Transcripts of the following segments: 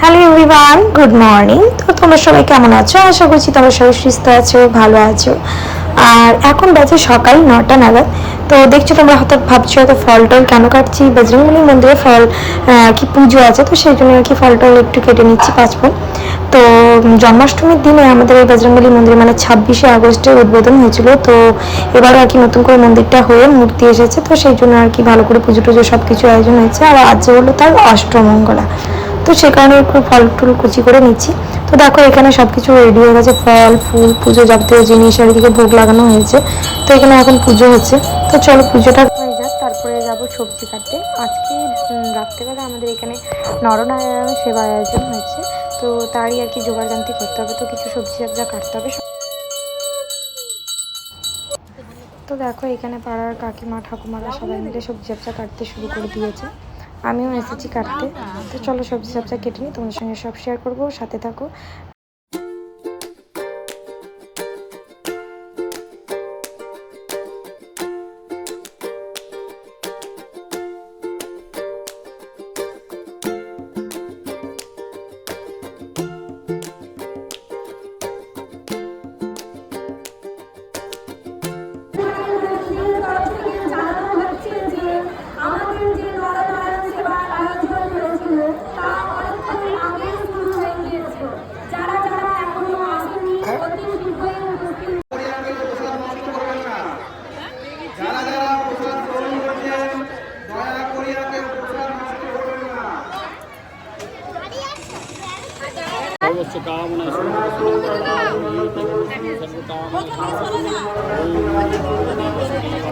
Hello everyone, good morning. তো তোমরা সবাই কেমন আছো? আশা করছি তোমরা সবাই সুস্থ আছো, ভালো আছো। আর এখন বাজে সকাল 9টা নাগাদ। তো দেখছো তোমরা হয়তো ভাবছো হয়তো ফল টল কেন কাটছি, বজরংবলী মন্দিরে ফল কি পুজো আছে, তো সেই জন্য আর কি ফল টল একটু কেটে নিচ্ছি 5 ফল। তো জন্মাষ্টমীর দিনে আমাদের এই বজরংবলী মন্দিরে মানে 26শে আগস্টে উদ্বোধন হয়েছিল। তো এবারও আর কি নতুন করে মন্দিরটা হয়ে মূর্তি এসেছে, তো সেই জন্য আর কি ভালো করে পুজো টুজো সব কিছু আয়োজন হয়েছে। আর আজ হলো তার অষ্টমঙ্গলা, তো সে কারণে একটু ফল টুল কুচি করে নিচ্ছি। তো দেখো এখানে সব কিছু রেডি হয়ে গেছে, ফল ফুল পুজো যাবতীয় জিনিস আর এদিকে ভোগ লাগানো হয়েছে। তো এখানে এখন পুজো হচ্ছে, তো চলো পুজোটা হয়ে যাক, তারপরে যাবো সবজি কাটতে। আজকে রাত্রেবেলা আমাদের এখানে নরনারায়ণ সেবা আয়োজন হয়েছে, তো তারই আর কি জোগাড় জানতি করতে হবে, তো কিছু সবজি যা কাটতে হবে। তো দেখো এখানে পাড়ার কাকিমা ঠাকুমারা সবাই মিলে সবজি ব্যবসা কাটতে শুরু করে দিয়েছে, আমিও এসেছি কাটতে। তো চলো সবজি ব্যবসা কেটে নিই, তোমাদের সঙ্গে সব শেয়ার করবো, সাথে থাকো।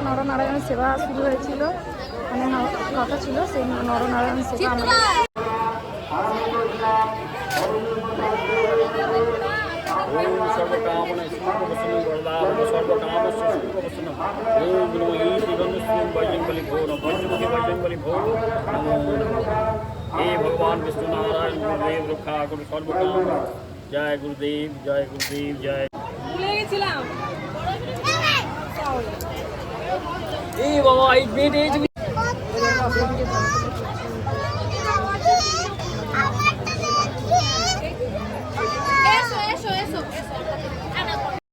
নরনারায়ণ সেবা শুরু হয়েছিল, মানে কথা ছিল সেই নরনারায়ণ সেবা আমরা हे भगवान विष्णु नारायण गुरुदेव रक्षा गुरु सर्वकाम। जय गुरुदेव, जय गुरुदेव, जय। भूले गेছিলাম। এই বাবা এই